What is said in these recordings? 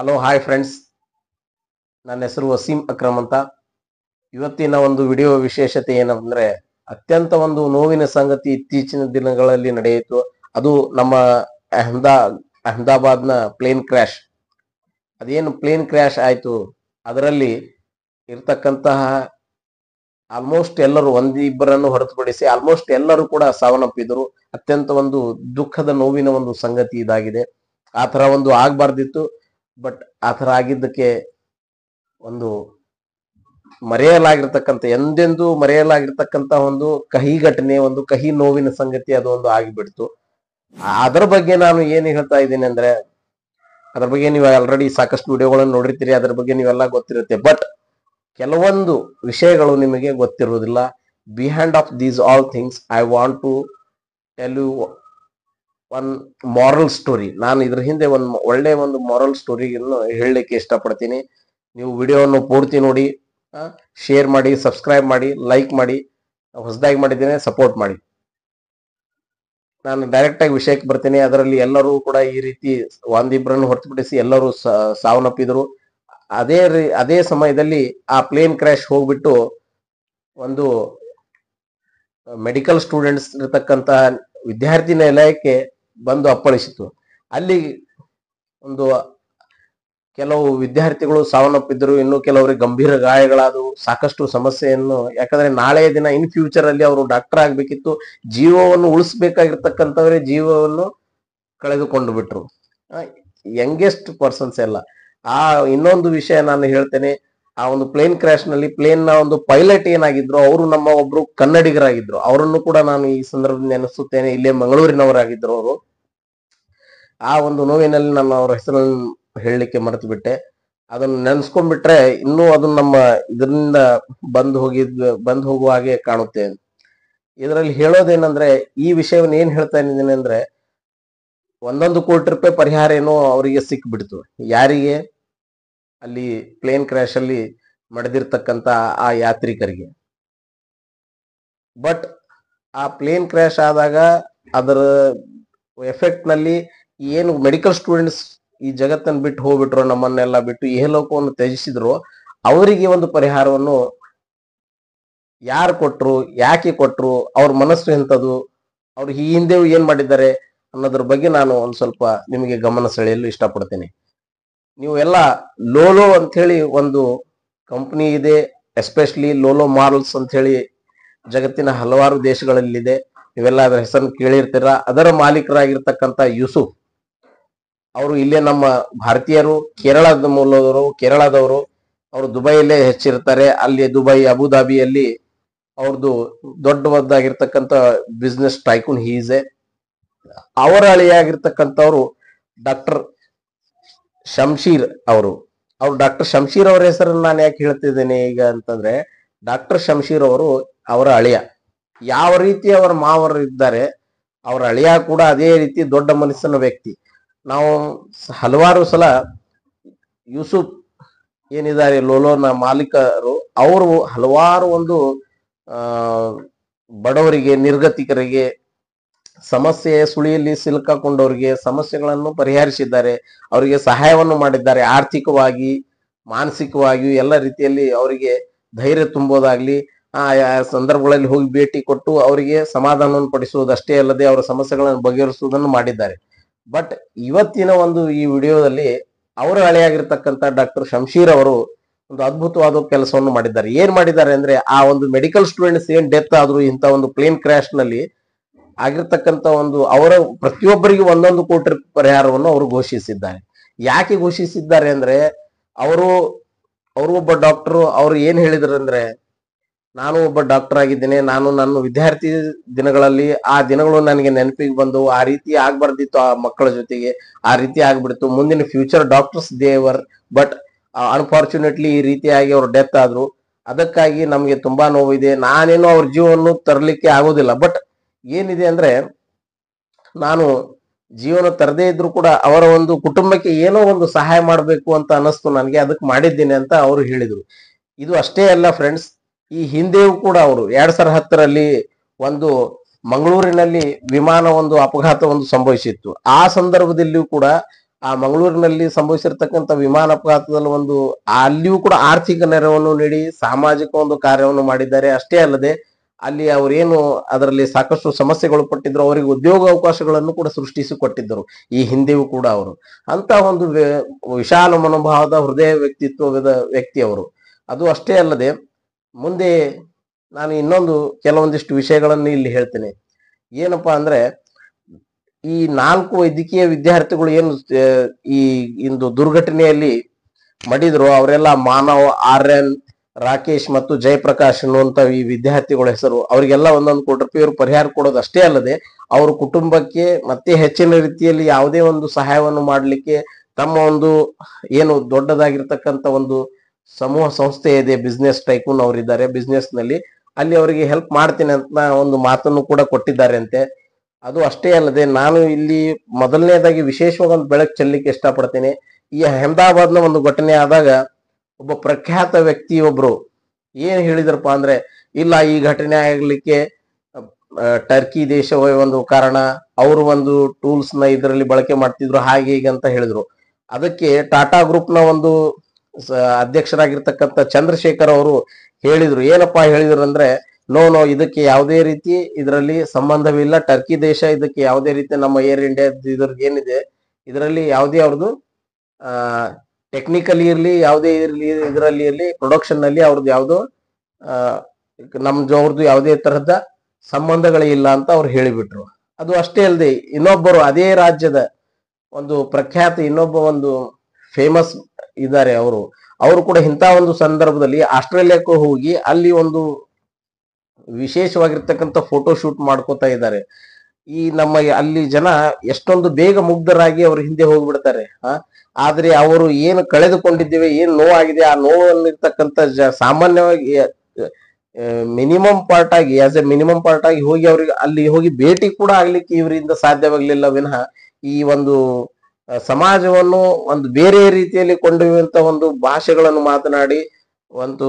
Hello hi friends, ನನ್ನ ಹೆಸರು ವಸೀಂ ಅಕ್ರಮ್ ಅಂತ. ಇವತ್ತಿನ ಒಂದು ವಿಡಿಯೋ ವಿಶೇಷತೆ ಏನಂದ್ರೆ, ಅತ್ಯಂತ ಒಂದು ನೋವಿನ ಸಂಗತಿ ಇತ್ತೀಚಿನ ದಿನಗಳಲ್ಲಿ ನಡೆಯಿತು. ಅದು ನಮ್ಮ ಅಹಮದಾಬಾದ್ನ ಪ್ಲೇನ್ ಕ್ರ್ಯಾಶ್. ಅದೇನು ಪ್ಲೇನ್ ಕ್ರ್ಯಾಶ್ ಆಯ್ತು, ಅದರಲ್ಲಿ ಇರ್ತಕ್ಕಂತಹ ಆಲ್ಮೋಸ್ಟ್ ಎಲ್ಲರೂ, ಒಂದಿಬ್ಬರನ್ನು ಹೊರತುಪಡಿಸಿ ಆಲ್ಮೋಸ್ಟ್ ಎಲ್ಲರೂ ಕೂಡ ಸಾವನ್ನಪ್ಪಿದ್ರು. ಅತ್ಯಂತ ಒಂದು ದುಃಖದ ನೋವಿನ ಒಂದು ಸಂಗತಿ ಇದಾಗಿದೆ. ಆ ತರ ಒಂದು ಆಗ್ಬಾರ್ದಿತ್ತು, ಬಟ್ ಆ ತರ ಆಗಿದ್ದಕ್ಕೆ ಒಂದು ಎಂದೆಂದೂ ಮರೆಯಲಾಗಿರ್ತಕ್ಕಂತ ಒಂದು ಕಹಿ ಘಟನೆ, ಒಂದು ಕಹಿ ನೋವಿನ ಸಂಗತಿ ಅದು ಒಂದು ಆಗಿಬಿಡ್ತು. ಅದರ ಬಗ್ಗೆ ನಾನು ಏನ್ ಹೇಳ್ತಾ ಇದ್ದೀನಿ ಅಂದ್ರೆ, ಅದ್ರ ಬಗ್ಗೆ ನೀವು ಆಲ್ರೆಡಿ ಸಾಕಷ್ಟು ವಿಡಿಯೋಗಳನ್ನು ನೋಡಿರ್ತೀರಿ, ಅದ್ರ ಬಗ್ಗೆ ನೀವೆಲ್ಲ ಗೊತ್ತಿರುತ್ತೆ. ಬಟ್ ಕೆಲವೊಂದು ವಿಷಯಗಳು ನಿಮಗೆ ಗೊತ್ತಿರುವುದಿಲ್ಲ. Behind of these all things I want to tell you one moral story. ನಾನು ಇದ್ರ ಹಿಂದೆ ಒಳ್ಳೆ ಒಂದು ಮಾರಲ್ ಸ್ಟೋರಿಯನ್ನು ಹೇಳಲಿಕ್ಕೆ ಇಷ್ಟಪಡ್ತೀನಿ. ನೀವು ವಿಡಿಯೋವನ್ನು ಪೂರ್ತಿ ನೋಡಿ, ಶೇರ್ ಮಾಡಿ, ಸಬ್ಸ್ಕ್ರೈಬ್ ಮಾಡಿ, ಲೈಕ್ ಮಾಡಿ. ಹೊಸದಾಗಿ ಮಾಡಿದ್ದೇನೆ, ಸಪೋರ್ಟ್ ಮಾಡಿ. ನಾನು ಡೈರೆಕ್ಟ್ ಆಗಿ ವಿಷಯಕ್ಕೆ ಬರ್ತೀನಿ. ಅದರಲ್ಲಿ ಎಲ್ಲರೂ ಕೂಡ ಈ ರೀತಿ ಒಂದಿಬ್ಬರನ್ನು ಹೊರತುಪಡಿಸಿ ಎಲ್ಲರೂ ಸಾವನ್ನಪ್ಪಿದ್ರು. ಅದೇ ಸಮಯದಲ್ಲಿ ಆ ಪ್ಲೇನ್ ಕ್ರ್ಯಾಶ್ ಹೋಗ್ಬಿಟ್ಟು ಒಂದು ಮೆಡಿಕಲ್ ಸ್ಟೂಡೆಂಟ್ಸ್ ಇರತಕ್ಕಂತ ವಿದ್ಯಾರ್ಥಿ ನಿಲಯಕ್ಕೆ ಬಂದು ಅಪ್ಪಳಿಸಿತು. ಅಲ್ಲಿ ಒಂದು ಕೆಲವು ವಿದ್ಯಾರ್ಥಿಗಳು ಸಾವನ್ನಪ್ಪಿದ್ರು, ಇನ್ನು ಕೆಲವರಿಗೆ ಗಂಭೀರ ಗಾಯಗಳಾದವು, ಸಾಕಷ್ಟು ಸಮಸ್ಯೆಯನ್ನು. ಯಾಕಂದ್ರೆ ನಾಳೆಯ ದಿನ ಇನ್ ಫ್ಯೂಚರ್ ಅಲ್ಲಿ ಅವರು ಡಾಕ್ಟರ್ ಆಗ್ಬೇಕಿತ್ತು. ಜೀವವನ್ನು ಉಳಿಸ್ಬೇಕಾಗಿರ್ತಕ್ಕಂಥವರೇ ಜೀವವನ್ನು ಕಳೆದುಕೊಂಡು ಬಿಟ್ರು, ಯಂಗೆಸ್ಟ್ ಪರ್ಸನ್ಸ್ ಎಲ್ಲ. ಇನ್ನೊಂದು ವಿಷಯ ನಾನು ಹೇಳ್ತೇನೆ. ಆ ಒಂದು ಪ್ಲೇನ್ ಕ್ರ್ಯಾಶ್ ನಲ್ಲಿ ಪ್ಲೇನ್ ನ ಒಂದು ಪೈಲಟ್ ಏನಾಗಿದ್ರು, ಅವರು ನಮ್ಮ ಒಬ್ರು ಕನ್ನಡಿಗರಾಗಿದ್ರು. ಅವರನ್ನು ಕೂಡ ನಾನು ಈ ಸಂದರ್ಭದಲ್ಲಿ ನೆನೆಸುತ್ತೇನೆ. ಇಲ್ಲೇ ಮಂಗಳೂರಿನವರಾಗಿದ್ರು ಅವರು. ಆ ಒಂದು ನೋವಿನಲ್ಲಿ ನಾನು ಅವರ ಹೆಸರನ್ನು ಹೇಳಲಿಕ್ಕೆ ಮರೆತು ಬಿಟ್ಟೆ. ಅದನ್ನು ನೆನೆಸ್ಕೊಂಡ್ಬಿಟ್ರೆ ಇನ್ನೂ ಅದು ನಮ್ಮ ಇದರಿಂದ ಬಂದು ಹೋಗುವ ಹಾಗೆ ಕಾಣುತ್ತೆ. ಇದರಲ್ಲಿ ಹೇಳೋದೇನಂದ್ರೆ, ಈ ವಿಷಯವನ್ನು ಏನ್ ಹೇಳ್ತಾ ಇದ್ದೀನಿ ಅಂದ್ರೆ, 1 ಕೋಟಿ ರೂಪಾಯಿ ಪರಿಹಾರ ಏನೋ ಅವರಿಗೆ ಸಿಕ್ಬಿಡ್ತು. ಯಾರಿಗೆ? ಅಲ್ಲಿ ಪ್ಲೇನ್ ಕ್ರ್ಯಾಶ್ ಅಲ್ಲಿ ಮಡಿದಿರ್ತಕ್ಕಂತ ಆ ಯಾತ್ರಿಕರಿಗೆ. ಬಟ್ ಆ ಪ್ಲೇನ್ ಕ್ರ್ಯಾಶ್ ಆದಾಗ ಅದರ ಎಫೆಕ್ಟ್ ನಲ್ಲಿ ಏನು ಮೆಡಿಕಲ್ ಸ್ಟೂಡೆಂಟ್ಸ್ ಈ ಜಗತ್ತನ್ನು ಬಿಟ್ಟು ಹೋಗ್ಬಿಟ್ರು, ನಮ್ಮನ್ನೆಲ್ಲ ಬಿಟ್ಟು ಇಹಲೋಕವನ್ನು ತ್ಯಜಿಸಿದ್ರು, ಅವರಿಗೆ ಒಂದು ಪರಿಹಾರವನ್ನು ಯಾರು ಕೊಟ್ರು, ಯಾಕೆ ಕೊಟ್ರು, ಅವ್ರ ಮನಸ್ಸು ಎಂಥದ್ದು, ಅವ್ರು ಈ ಹಿಂದೆ ಏನ್ ಮಾಡಿದ್ದಾರೆ ಅನ್ನೋದ್ರ ಬಗ್ಗೆ ನಾನು ಒಂದ್ ಸ್ವಲ್ಪ ನಿಮಗೆ ಗಮನ ಸೆಳೆಯಲು ಇಷ್ಟಪಡ್ತೇನೆ. ನೀವು ಎಲ್ಲ ಲೋಲೋ ಅಂತ ಹೇಳಿ ಒಂದು ಕಂಪನಿ ಇದೆ, ಎಸ್ಪೆಷಲಿ ಲೋಲೋ ಮಾರಲ್ಸ್ ಅಂತ ಹೇಳಿ ಜಗತ್ತಿನ ಹಲವಾರು ದೇಶಗಳಲ್ಲಿದೆ. ನೀವೆಲ್ಲ ಅದರ ಹೆಸರನ್ನು ಕೇಳಿರ್ತೀರ. ಅದರ ಮಾಲೀಕರಾಗಿರ್ತಕ್ಕಂಥ ಯೂಸುಫ್ ಅವರು ಇಲ್ಲೇ ನಮ್ಮ ಭಾರತೀಯರು, ಕೇರಳದ ಕೇರಳದವರು. ಅವರು ದುಬೈಯಲ್ಲೇ ಹೆಚ್ಚಿರ್ತಾರೆ. ಅಲ್ಲಿ ದುಬೈ, ಅಬುದಾಬಿಯಲ್ಲಿ ಅವ್ರದ್ದು ದೊಡ್ಡದಾಗಿರ್ತಕ್ಕಂಥ ಬಿಸ್ನೆಸ್ ಟೈಕೂನ್ ಹೀಸೆ. ಅವರ ಅಳಿಯಾಗಿರ್ತಕ್ಕಂಥವ್ರು ಡಾಕ್ಟರ್ ಶಂಶೀರ್ ಅವರು. ಡಾಕ್ಟರ್ ಶಂಶೀರ್ ಅವರ ಹೆಸರನ್ನು ನಾನು ಯಾಕೆ ಹೇಳ್ತಿದ್ದೇನೆ ಈಗ ಅಂತಂದ್ರೆ, ಡಾಕ್ಟರ್ ಶಂಶೀರ್ ಅವರು ಅವರ ಅಳಿಯ. ಯಾವ ರೀತಿ ಅವರ ಮಾವರು ಇದ್ದಾರೆ, ಅವರ ಅಳಿಯ ಕೂಡ ಅದೇ ರೀತಿ ದೊಡ್ಡ ಮನಸ್ಸಿನ ವ್ಯಕ್ತಿ. ನಾವು ಹಲವಾರು ಸಲ ಯೂಸುಫ್ ಏನಿದ್ದಾರೆ ಲೋಲೋನ ಮಾಲೀಕರು, ಅವರು ಹಲವಾರು ಒಂದು ಬಡವರಿಗೆ, ನಿರ್ಗತಿಕರಿಗೆ, ಸಮಸ್ಯೆ ಸುಳಿಯಲ್ಲಿ ಸಿಲುಕಾಕೊಂಡವರಿಗೆ ಸಮಸ್ಯೆಗಳನ್ನು ಪರಿಹರಿಸಿದ್ದಾರೆ. ಅವರಿಗೆ ಸಹಾಯವನ್ನು ಮಾಡಿದ್ದಾರೆ. ಆರ್ಥಿಕವಾಗಿ, ಮಾನಸಿಕವಾಗಿಯೂ ಎಲ್ಲ ರೀತಿಯಲ್ಲಿ ಅವರಿಗೆ ಧೈರ್ಯ ತುಂಬೋದಾಗ್ಲಿ, ಆ ಸಂದರ್ಭಗಳಲ್ಲಿ ಹೋಗಿ ಭೇಟಿ ಕೊಟ್ಟು ಅವರಿಗೆ ಸಮಾಧಾನವನ್ನು ಪಡಿಸುವುದಷ್ಟೇ ಅಲ್ಲದೆ ಅವರ ಸಮಸ್ಯೆಗಳನ್ನು ಬಗೆಹರಿಸುವುದನ್ನು ಮಾಡಿದ್ದಾರೆ. ಬಟ್ ಇವತ್ತಿನ ಒಂದು ಈ ವಿಡಿಯೋದಲ್ಲಿ ಅವರ ಹಳೆಯಾಗಿರ್ತಕ್ಕಂಥ ಡಾಕ್ಟರ್ ಶಂಶೀರ್ ಅವರು ಒಂದು ಅದ್ಭುತವಾದ ಕೆಲಸವನ್ನು ಮಾಡಿದ್ದಾರೆ. ಏನ್ ಮಾಡಿದ್ದಾರೆ ಅಂದ್ರೆ, ಆ ಒಂದು ಮೆಡಿಕಲ್ ಸ್ಟೂಡೆಂಟ್ಸ್ ಏನ್ ಡೆತ್ ಆದ್ರು ಇಂಥ ಒಂದು ಪ್ಲೇನ್ ಕ್ರ್ಯಾಶ್ ನಲ್ಲಿ ಆಗಿರ್ತಕ್ಕಂಥ ಒಂದು, ಅವರ ಪ್ರತಿಯೊಬ್ಬರಿಗೂ 1 ಕೋಟಿ ಪರಿಹಾರವನ್ನು ಅವರು ಘೋಷಿಸಿದ್ದಾರೆ. ಯಾಕೆ ಘೋಷಿಸಿದ್ದಾರೆ ಅಂದ್ರೆ, ಅವರು ಒಬ್ಬ ಡಾಕ್ಟರ್. ಅವ್ರು ಏನ್ ಹೇಳಿದ್ರು ಅಂದ್ರೆ, ನಾನು ಒಬ್ಬ ಡಾಕ್ಟರ್ ಆಗಿದ್ದೇನೆ, ನಾನು ನನ್ನ ವಿದ್ಯಾರ್ಥಿ ದಿನಗಳಲ್ಲಿ ಆ ದಿನಗಳು ನನಗೆ ನೆನಪಿಗೆ ಬಂದು, ಆ ರೀತಿ ಆಗ್ಬಾರ್ದಿತ್ತು ಆ ಮಕ್ಕಳ ಜೊತೆಗೆ, ಆ ರೀತಿ ಆಗ್ಬಿಡ್ತು. ಮುಂದಿನ ಫ್ಯೂಚರ್ ಡಾಕ್ಟರ್ಸ್ ದೇವರ್, ಬಟ್ ಅನ್ಫಾರ್ಚುನೇಟ್ಲಿ ಈ ರೀತಿಯಾಗಿ ಅವ್ರು ಡೆತ್ ಆದ್ರು. ಅದಕ್ಕಾಗಿ ನಮ್ಗೆ ತುಂಬಾ ನೋವಿದೆ. ನಾನೇನೋ ಅವ್ರ ಜೀವವನ್ನು ತರಲಿಕ್ಕೆ ಆಗೋದಿಲ್ಲ, ಬಟ್ ಏನಿದೆ ಅಂದ್ರೆ, ನಾನು ಜೀವನ ತರದೇ ಇದ್ರು ಕೂಡ ಅವರ ಒಂದು ಕುಟುಂಬಕ್ಕೆ ಏನೋ ಒಂದು ಸಹಾಯ ಮಾಡಬೇಕು ಅಂತ ಅನಿಸ್ತು ನನಗೆ, ಅದಕ್ಕೆ ಮಾಡಿದ್ದೇನೆ ಅಂತ ಅವರು ಹೇಳಿದ್ರು. ಇದು ಅಷ್ಟೇ ಅಲ್ಲ ಫ್ರೆಂಡ್ಸ್, ಈ ಹಿಂದೆಯೂ ಕೂಡ ಅವರು 2010ರಲ್ಲಿ ಒಂದು ಮಂಗಳೂರಿನಲ್ಲಿ ವಿಮಾನ ಒಂದು ಅಪಘಾತ ಒಂದು ಸಂಭವಿಸಿತ್ತು. ಆ ಸಂದರ್ಭದಲ್ಲಿಯೂ ಕೂಡ ಆ ಮಂಗಳೂರಿನಲ್ಲಿ ಸಂಭವಿಸಿರ್ತಕ್ಕಂಥ ವಿಮಾನ ಅಪಘಾತದಲ್ಲಿ ಒಂದು ಅಲ್ಲಿಯೂ ಕೂಡ ಆರ್ಥಿಕ ನೆರವನ್ನು ನೀಡಿ ಸಾಮಾಜಿಕ ಒಂದು ಕಾರ್ಯವನ್ನು ಮಾಡಿದ್ದಾರೆ. ಅಷ್ಟೇ ಅಲ್ಲದೆ ಅಲ್ಲಿ ಅವರೇನು ಅದರಲ್ಲಿ ಸಾಕಷ್ಟು ಸಮಸ್ಯೆಗಳು ಪಟ್ಟಿದ್ರು, ಅವರಿಗೆ ಉದ್ಯೋಗ ಅವಕಾಶಗಳನ್ನು ಕೂಡ ಸೃಷ್ಟಿಸಿ ಕೊಟ್ಟಿದ್ದರು ಈ ಹಿಂದೆಯೂ ಕೂಡ ಅವರು. ಅಂತ ಒಂದು ವಿಶಾಲ ಮನೋಭಾವದ ಹೃದಯ ವ್ಯಕ್ತಿತ್ವದ ವ್ಯಕ್ತಿ ಅವರು. ಅದು ಅಷ್ಟೇ ಅಲ್ಲದೆ ಮುಂದೆ ನಾನು ಇನ್ನೊಂದು ಕೆಲವೊಂದಿಷ್ಟು ವಿಷಯಗಳನ್ನು ಇಲ್ಲಿ ಹೇಳ್ತೇನೆ. ಏನಪ್ಪಾ ಅಂದ್ರೆ, ಈ 4 ವೈದ್ಯಕೀಯ ವಿದ್ಯಾರ್ಥಿಗಳು ಏನು ಈ ಇಂದು ದುರ್ಘಟನೆಯಲ್ಲಿ ಮಡಿದ್ರು, ಅವರೆಲ್ಲ ಮಾನವ್, ಆರ್ಯನ್, ರಾಕೇಶ್ ಮತ್ತು ಜಯಪ್ರಕಾಶ್ ಅನ್ನುವಂತ ಈ ವಿದ್ಯಾರ್ಥಿಗಳ ಹೆಸರು. ಅವರಿಗೆಲ್ಲ 1 ಕೋಟಿ ರೂಪಾಯಿ ಪರಿಹಾರ ಕೊಡೋದು ಅಷ್ಟೇ ಅಲ್ಲದೆ ಅವ್ರ ಕುಟುಂಬಕ್ಕೆ ಮತ್ತೆ ಹೆಚ್ಚಿನ ರೀತಿಯಲ್ಲಿ ಯಾವುದೇ ಒಂದು ಸಹಾಯವನ್ನು ಮಾಡಲಿಕ್ಕೆ ತಮ್ಮ ಒಂದು ಏನು ದೊಡ್ಡದಾಗಿರ್ತಕ್ಕಂಥ ಒಂದು ಸಮೂಹ ಸಂಸ್ಥೆ ಇದೆ, ಬಿಸ್ನೆಸ್ ಟೈಕೂನ್ ಅವರಿದ್ದಾರೆ, ಬಿಸ್ನೆಸ್ ನಲ್ಲಿ ಅಲ್ಲಿ ಅವರಿಗೆ ಹೆಲ್ಪ್ ಮಾಡ್ತೀನಿ ಅಂತ ಒಂದು ಮಾತನ್ನು ಕೂಡ ಕೊಟ್ಟಿದ್ದಾರೆ ಅಂತೆ. ಅದು ಅಷ್ಟೇ ಅಲ್ಲದೆ ನಾನು ಇಲ್ಲಿ ಮೊದಲನೇದಾಗಿ ವಿಶೇಷವಾಗಿ ಒಂದು ಬೆಳಕು ಚೆಲ್ಲಲಿಕ್ಕೆ ಇಷ್ಟಪಡ್ತೇನೆ. ಈ ಅಹಮದಾಬಾದ್ನ ಒಂದು ಘಟನೆ ಆದಾಗ ಒಬ್ಬ ಪ್ರಖ್ಯಾತ ವ್ಯಕ್ತಿ ಒಬ್ರು ಏನ್ ಹೇಳಿದ್ರಪ್ಪ ಅಂದ್ರೆ, ಇಲ್ಲ ಈ ಘಟನೆ ಆಗ್ಲಿಕ್ಕೆ ಟರ್ಕಿ ದೇಶವೇ ಒಂದು ಕಾರಣ, ಅವರು ಒಂದು ಟೂಲ್ಸ್ ನ ಇದರಲ್ಲಿ ಬಳಕೆ ಮಾಡ್ತಿದ್ರು ಹಾಗೆ ಹೀಗೆ ಅಂತ ಹೇಳಿದ್ರು. ಅದಕ್ಕೆ ಟಾಟಾ ಗ್ರೂಪ್ ನ ಒಂದು ಅಧ್ಯಕ್ಷರಾಗಿರ್ತಕ್ಕಂಥ ಚಂದ್ರಶೇಖರ್ ಅವರು ಹೇಳಿದ್ರು. ಏನಪ್ಪಾ ಹೇಳಿದ್ರು ಅಂದ್ರೆ, ನೋ ಇದಕ್ಕೆ ಯಾವುದೇ ರೀತಿ ಇದರಲ್ಲಿ ಸಂಬಂಧವಿಲ್ಲ, ಟರ್ಕಿ ದೇಶ ಇದಕ್ಕೆ ಯಾವುದೇ ರೀತಿ ನಮ್ಮ ಏರ್ ಇಂಡಿಯಾ ಇದ್ರದ್ದು ಏನಿದೆ ಇದರಲ್ಲಿ ಯಾವುದೇ ಅವ್ರದ್ದು ಟೆಕ್ನಿಕಲಿ ಇರ್ಲಿ ಯಾವುದೇ ಇರ್ಲಿ ಇದರಲ್ಲಿ ಇರ್ಲಿ ಪ್ರೊಡಕ್ಷನ್ ನಲ್ಲಿ ಅವ್ರದ್ದು ಯಾವುದೋ ಅವ್ರದ್ದು ಯಾವುದೇ ತರಹದ ಸಂಬಂಧಗಳೇ ಇಲ್ಲ ಅಂತ ಅವ್ರು ಹೇಳಿಬಿಟ್ರು. ಅದು ಅಷ್ಟೇ ಅಲ್ಲದೆ ಇನ್ನೊಬ್ಬರು ಅದೇ ರಾಜ್ಯದ ಒಂದು ಪ್ರಖ್ಯಾತ ಇನ್ನೊಬ್ಬ ಒಂದು ಫೇಮಸ್ ಇದ್ದಾರೆ, ಅವರು ಕೂಡ ಇಂಥ ಒಂದು ಸಂದರ್ಭದಲ್ಲಿ ಆಸ್ಟ್ರೇಲಿಯಾಕ್ಕೂ ಹೋಗಿ ಅಲ್ಲಿ ಒಂದು ವಿಶೇಷವಾಗಿರ್ತಕ್ಕಂಥ ಫೋಟೋ ಶೂಟ್ ಮಾಡ್ಕೋತಾ ಇದ್ದಾರೆ. ಈ ನಮ್ಮ ಅಲ್ಲಿ ಜನ ಎಷ್ಟೊಂದು ಬೇಗ ಮುಗ್ಧರಾಗಿ ಅವ್ರ ಹಿಂದೆ ಹೋಗ್ಬಿಡ್ತಾರೆ. ಆದ್ರೆ ಅವರು ಏನು ಕಳೆದುಕೊಂಡಿದ್ದೇವೆ, ಏನ್ ನೋವಾಗಿದೆ, ಆ ನೋವಲ್ಲಿರ್ತಕ್ಕಂಥ ಸಾಮಾನ್ಯವಾಗಿ ಮಿನಿಮಮ್ ಪಾರ್ಟ್ ಆಗಿ ಮಿನಿಮಮ್ ಪಾರ್ಟ್ ಆಗಿ ಹೋಗಿ ಅವ್ರಿಗೆ ಅಲ್ಲಿ ಹೋಗಿ ಭೇಟಿ ಕೂಡ ಆಗ್ಲಿಕ್ಕೆ ಇವರಿಂದ ಸಾಧ್ಯವಾಗ್ಲಿಲ್ಲ ವಿನಃ ಈ ಒಂದು ಸಮಾಜವನ್ನು ಒಂದು ಬೇರೆ ರೀತಿಯಲ್ಲಿ ಕೊಂಡೊಯ್ಯುವಂತ ಒಂದು ಭಾಷೆಗಳನ್ನು ಮಾತನಾಡಿ ಒಂದು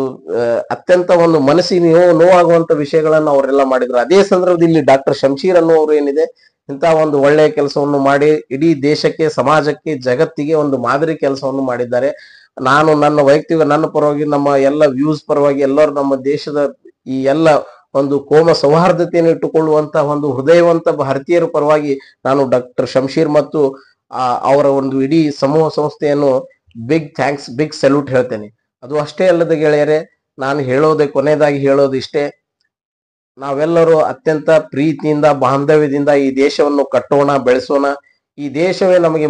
ಅತ್ಯಂತ ಒಂದು ಮನಸ್ಸಿಗೆ ನೋವಾಗುವಂತ ವಿಷಯಗಳನ್ನು ಅವರೆಲ್ಲ ಮಾಡಿದ್ರು. ಅದೇ ಸಂದರ್ಭದಲ್ಲಿ ಡಾಕ್ಟರ್ ಶಂಶೀರ್ ಅನ್ನುವರು ಏನಿದೆ ಇಂಥ ಒಂದು ಒಳ್ಳೆಯ ಕೆಲಸವನ್ನು ಮಾಡಿ ಇಡೀ ದೇಶಕ್ಕೆ, ಸಮಾಜಕ್ಕೆ, ಜಗತ್ತಿಗೆ ಒಂದು ಮಾದರಿ ಕೆಲಸವನ್ನು ಮಾಡಿದ್ದಾರೆ. ನಾನು ನನ್ನ ವೈಯಕ್ತಿಕ ನನ್ನ ಪರವಾಗಿ, ನಮ್ಮ ಎಲ್ಲ ವ್ಯೂಸ್ ಪರವಾಗಿ, ಎಲ್ಲರೂ ನಮ್ಮ ದೇಶದ ಈ ಎಲ್ಲ ಒಂದು ಕೋಮ ಸೌಹಾರ್ದತೆಯನ್ನು ಇಟ್ಟುಕೊಳ್ಳುವಂತಹ ಒಂದು ಹೃದಯವಂತ ಭಾರತೀಯರ ಪರವಾಗಿ ನಾನು ಡಾಕ್ಟರ್ ಶಂಶೀರ್ ಮತ್ತು ಅವರ ಒಂದು ಇಡೀ ಸಮೂಹ ಸಂಸ್ಥೆಯನ್ನು ಬಿಗ್ ಥ್ಯಾಂಕ್ಸ್, ಬಿಗ್ ಸಲ್ಯೂಟ್ ಹೇಳ್ತೇನೆ. ಅದು ಅಷ್ಟೇ ಅಲ್ಲದೆ ಗೆಳೆಯರೆ, ನಾನು ಕೊನೆಯದಾಗಿ ಹೇಳೋದು ಇಷ್ಟೇ, ನಾವೆಲ್ಲರೂ ಅತ್ಯಂತ ಪ್ರೀತಿಯಿಂದ ಬಾಂಧವ್ಯದಿಂದ ಈ ದೇಶವನ್ನು ಕಟ್ಟೋಣ, ಬೆಳೆಸೋಣ. ಈ ದೇಶವೇ ನಮಗೆ